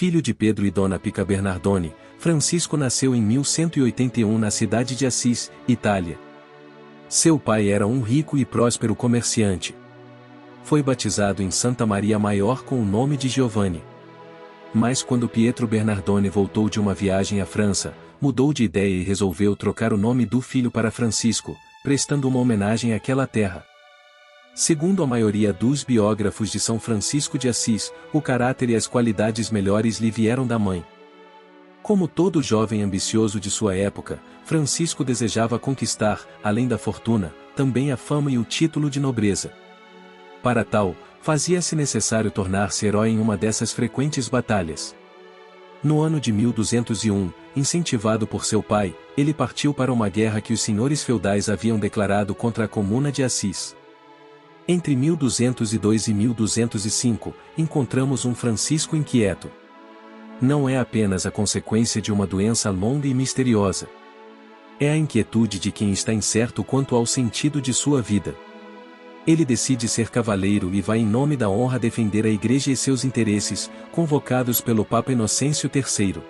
Filho de Pedro e Dona Pica Bernardone, Francisco nasceu em 1181 na cidade de Assis, Itália. Seu pai era um rico e próspero comerciante. Foi batizado em Santa Maria Maior com o nome de Giovanni. Mas quando Pietro Bernardone voltou de uma viagem à França, mudou de ideia e resolveu trocar o nome do filho para Francisco, prestando uma homenagem àquela terra. Segundo a maioria dos biógrafos de São Francisco de Assis, o caráter e as qualidades melhores lhe vieram da mãe. Como todo jovem ambicioso de sua época, Francisco desejava conquistar, além da fortuna, também a fama e o título de nobreza. Para tal, fazia-se necessário tornar-se herói em uma dessas frequentes batalhas. No ano de 1201, incentivado por seu pai, ele partiu para uma guerra que os senhores feudais haviam declarado contra a Comuna de Assis. Entre 1202 e 1205, encontramos um Francisco inquieto. Não é apenas a consequência de uma doença longa e misteriosa. É a inquietude de quem está incerto quanto ao sentido de sua vida. Ele decide ser cavaleiro e vai em nome da honra defender a Igreja e seus interesses, convocados pelo Papa Inocêncio III.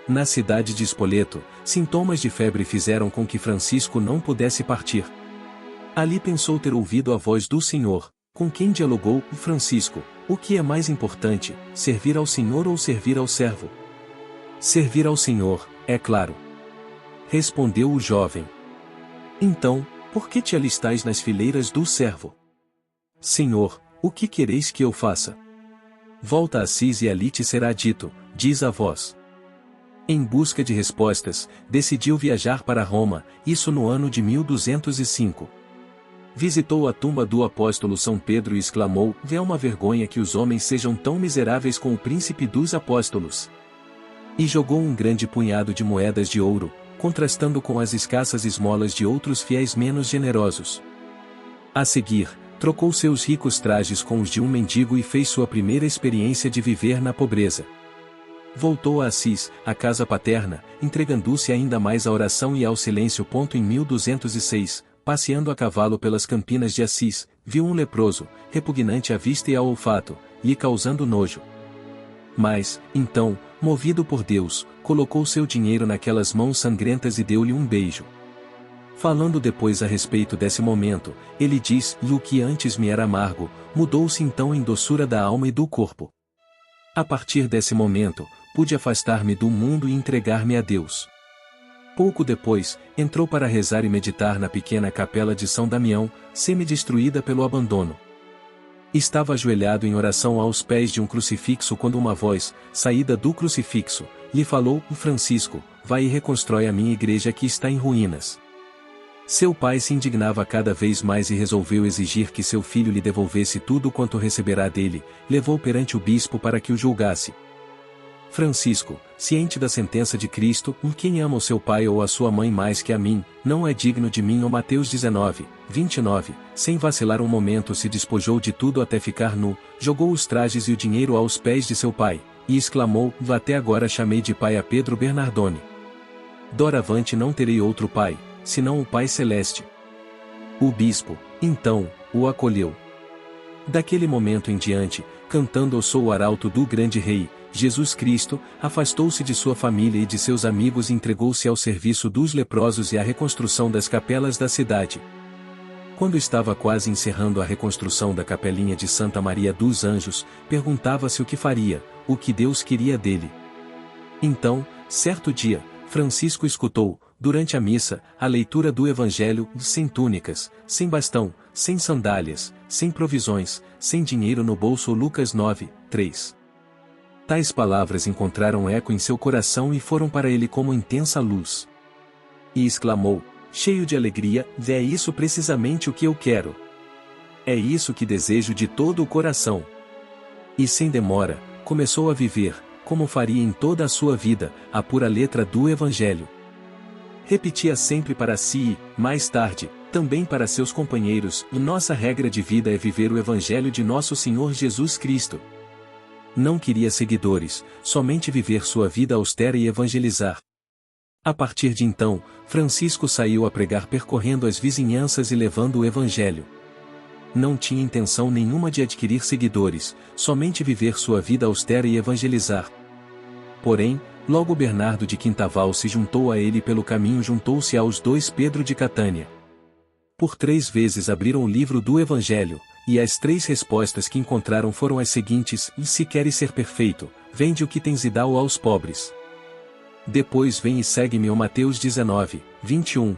Na cidade de Spoleto, sintomas de febre fizeram com que Francisco não pudesse partir. Ali pensou ter ouvido a voz do Senhor, com quem dialogou: Francisco, o que é mais importante, servir ao Senhor ou servir ao servo? Servir ao Senhor, é claro. Respondeu o jovem. Então, por que te alistais nas fileiras do servo? Senhor, o que quereis que eu faça? Volta a Assis e ali te será dito, diz a voz. Em busca de respostas, decidiu viajar para Roma, isso no ano de 1205. Visitou a tumba do apóstolo São Pedro e exclamou: é uma vergonha que os homens sejam tão miseráveis com o príncipe dos apóstolos. E jogou um grande punhado de moedas de ouro, contrastando com as escassas esmolas de outros fiéis menos generosos. A seguir, trocou seus ricos trajes com os de um mendigo e fez sua primeira experiência de viver na pobreza. Voltou a Assis, a casa paterna, entregando-se ainda mais à oração e ao silêncio. Em 1206, passeando a cavalo pelas campinas de Assis, viu um leproso, repugnante à vista e ao olfato, lhe causando nojo. Mas, então, movido por Deus, colocou seu dinheiro naquelas mãos sangrentas e deu-lhe um beijo. Falando depois a respeito desse momento, ele diz: o que antes me era amargo, mudou-se então em doçura da alma e do corpo. A partir desse momento, pude afastar-me do mundo e entregar-me a Deus. Pouco depois, entrou para rezar e meditar na pequena capela de São Damião, semi-destruída pelo abandono. Estava ajoelhado em oração aos pés de um crucifixo quando uma voz, saída do crucifixo, lhe falou: Francisco, vai e reconstrói a minha igreja que está em ruínas. Seu pai se indignava cada vez mais e resolveu exigir que seu filho lhe devolvesse tudo quanto receberá dele, levou perante o bispo para que o julgasse. Francisco, ciente da sentença de Cristo: quem ama o seu pai ou a sua mãe mais que a mim, não é digno de mim. Ou Mateus 19, 29, sem vacilar um momento se despojou de tudo até ficar nu, jogou os trajes e o dinheiro aos pés de seu pai, e exclamou: até agora chamei de pai a Pedro Bernardone. Doravante não terei outro pai, senão o Pai Celeste. O bispo, então, o acolheu. Daquele momento em diante, cantando Eu sou o arauto do grande rei, Jesus Cristo, afastou-se de sua família e de seus amigos e entregou-se ao serviço dos leprosos e à reconstrução das capelas da cidade. Quando estava quase encerrando a reconstrução da capelinha de Santa Maria dos Anjos, perguntava-se o que faria, o que Deus queria dele. Então, certo dia, Francisco escutou, durante a missa, a leitura do Evangelho: sem túnicas, sem bastão, sem sandálias, sem provisões, sem dinheiro no bolso. Lucas 9, 3. Tais palavras encontraram eco em seu coração e foram para ele como intensa luz. E exclamou, cheio de alegria: é isso precisamente o que eu quero. É isso que desejo de todo o coração. E sem demora, começou a viver, como faria em toda a sua vida, a pura letra do Evangelho. Repetia sempre para si e, mais tarde, também para seus companheiros: nossa regra de vida é viver o Evangelho de nosso Senhor Jesus Cristo. Não queria seguidores, somente viver sua vida austera e evangelizar. A partir de então, Francisco saiu a pregar percorrendo as vizinhanças e levando o Evangelho. Não tinha intenção nenhuma de adquirir seguidores, somente viver sua vida austera e evangelizar. Porém, logo Bernardo de Quintaval se juntou a ele pelo caminho, juntou-se aos dois Pedro de Catânia. Por 3 vezes abriram o livro do Evangelho, e as 3 respostas que encontraram foram as seguintes: e se queres ser perfeito, vende o que tens e dá-o aos pobres. Depois vem e segue-me. Mateus 19, 21.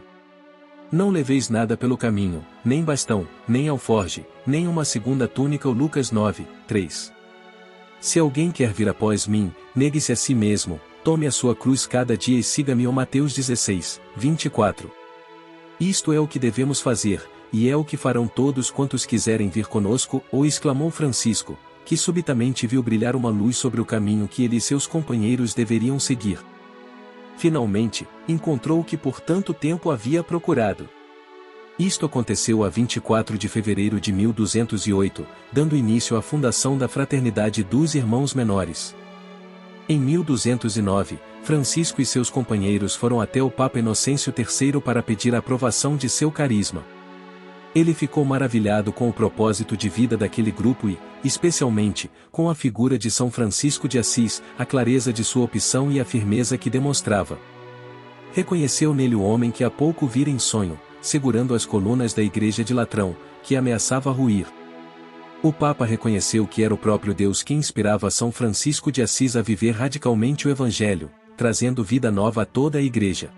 Não leveis nada pelo caminho, nem bastão, nem alforge, nem uma segunda túnica. Lucas 9, 3. Se alguém quer vir após mim, negue-se a si mesmo, tome a sua cruz cada dia e siga-me. Mateus 16, 24. Isto é o que devemos fazer, e é o que farão todos quantos quiserem vir conosco, exclamou Francisco, que subitamente viu brilhar uma luz sobre o caminho que ele e seus companheiros deveriam seguir. Finalmente, encontrou o que por tanto tempo havia procurado. Isto aconteceu a 24 de fevereiro de 1208, dando início à fundação da Fraternidade dos Irmãos Menores. Em 1209, Francisco e seus companheiros foram até o Papa Inocêncio III para pedir a aprovação de seu carisma. Ele ficou maravilhado com o propósito de vida daquele grupo e, especialmente, com a figura de São Francisco de Assis, a clareza de sua opção e a firmeza que demonstrava. Reconheceu nele o homem que há pouco vira em sonho, segurando as colunas da igreja de Latrão, que ameaçava ruir. O Papa reconheceu que era o próprio Deus que inspirava São Francisco de Assis a viver radicalmente o Evangelho, trazendo vida nova a toda a igreja.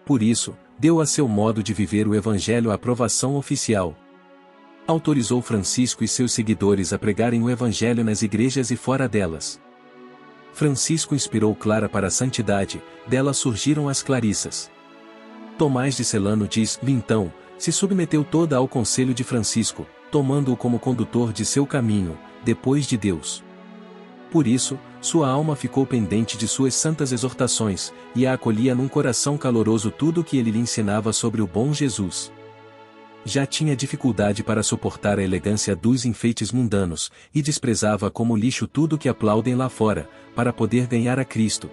Por isso, deu a seu modo de viver o Evangelho a aprovação oficial. Autorizou Francisco e seus seguidores a pregarem o Evangelho nas igrejas e fora delas. Francisco inspirou Clara para a santidade, dela surgiram as Clarissas. Tomás de Celano diz: então, se submeteu toda ao conselho de Francisco, tomando-o como condutor de seu caminho, depois de Deus. Por isso, sua alma ficou pendente de suas santas exortações, e a acolhia num coração caloroso tudo o que ele lhe ensinava sobre o bom Jesus. Já tinha dificuldade para suportar a elegância dos enfeites mundanos, e desprezava como lixo tudo que aplaudem lá fora, para poder ganhar a Cristo.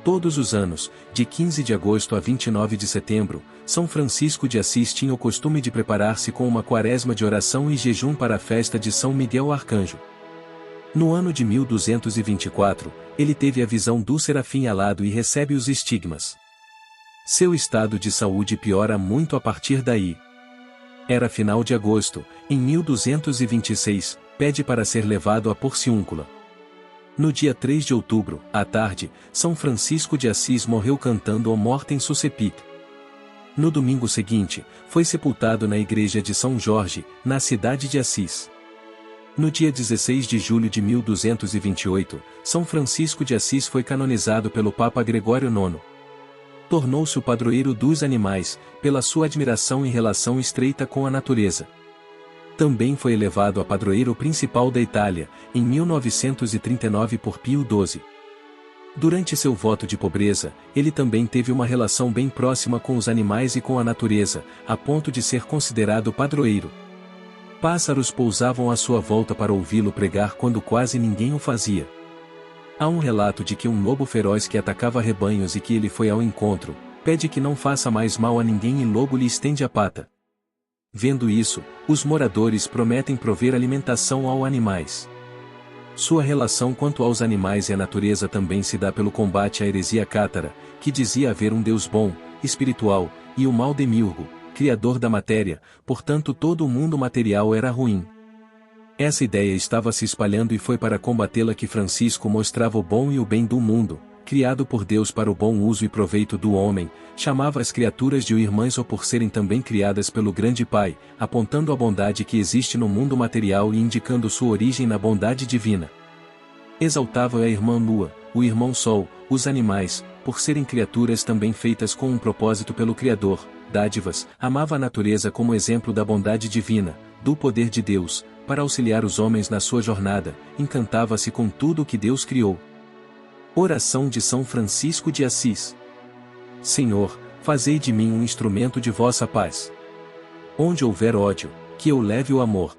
Todos os anos, de 15 de agosto a 29 de setembro, São Francisco de Assis tinha o costume de preparar-se com uma quaresma de oração e jejum para a festa de São Miguel Arcanjo. No ano de 1224, ele teve a visão do serafim alado e recebe os estigmas. Seu estado de saúde piora muito a partir daí. Era final de agosto, em 1226, pede para ser levado a Porciúncula. No dia 3 de outubro, à tarde, São Francisco de Assis morreu cantando O Mortem Suscepit. No domingo seguinte, foi sepultado na igreja de São Jorge, na cidade de Assis. No dia 16 de julho de 1228, São Francisco de Assis foi canonizado pelo Papa Gregório IX. Tornou-se o padroeiro dos animais, pela sua admiração e relação estreita com a natureza. Também foi elevado a padroeiro principal da Itália, em 1939 por Pio XII. Durante seu voto de pobreza, ele também teve uma relação bem próxima com os animais e com a natureza, a ponto de ser considerado padroeiro. Pássaros pousavam à sua volta para ouvi-lo pregar quando quase ninguém o fazia. Há um relato de que um lobo feroz que atacava rebanhos e que ele foi ao encontro, pede que não faça mais mal a ninguém e lobo lhe estende a pata. Vendo isso, os moradores prometem prover alimentação aos animais. Sua relação quanto aos animais e à natureza também se dá pelo combate à heresia cátara, que dizia haver um Deus bom, espiritual, e o mal demiurgo, criador da matéria, portanto todo o mundo material era ruim. Essa ideia estava se espalhando e foi para combatê-la que Francisco mostrava o bom e o bem do mundo, criado por Deus para o bom uso e proveito do homem, chamava as criaturas de irmãs ou por serem também criadas pelo grande Pai, apontando a bondade que existe no mundo material e indicando sua origem na bondade divina. Exaltava a irmã Lua, o irmão Sol, os animais, por serem criaturas também feitas com um propósito pelo Criador, dádivas, amava a natureza como exemplo da bondade divina, do poder de Deus, para auxiliar os homens na sua jornada, encantava-se com tudo o que Deus criou. Oração de São Francisco de Assis. Senhor, fazei de mim um instrumento de vossa paz. Onde houver ódio, que eu leve o amor.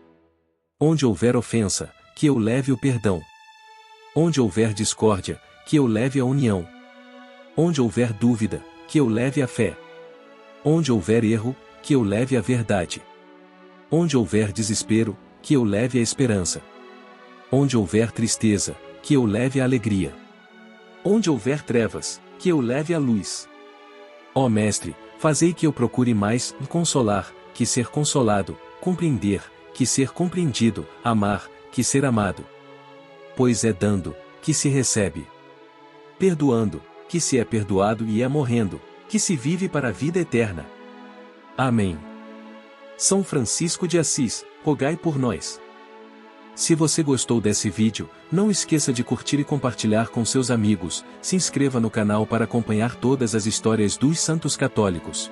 Onde houver ofensa, que eu leve o perdão. Onde houver discórdia, que eu leve a união. Onde houver dúvida, que eu leve a fé. Onde houver erro, que eu leve a verdade. Onde houver desespero, que eu leve a esperança. Onde houver tristeza, que eu leve a alegria. Onde houver trevas, que eu leve a luz. Ó Mestre, fazei que eu procure mais consolar, que ser consolado, compreender, que ser compreendido, amar, que ser amado. Pois é dando, que se recebe. Perdoando, que se é perdoado e é morrendo, que se vive para a vida eterna. Amém. São Francisco de Assis, rogai por nós. Se você gostou desse vídeo, não esqueça de curtir e compartilhar com seus amigos, se inscreva no canal para acompanhar todas as histórias dos santos católicos.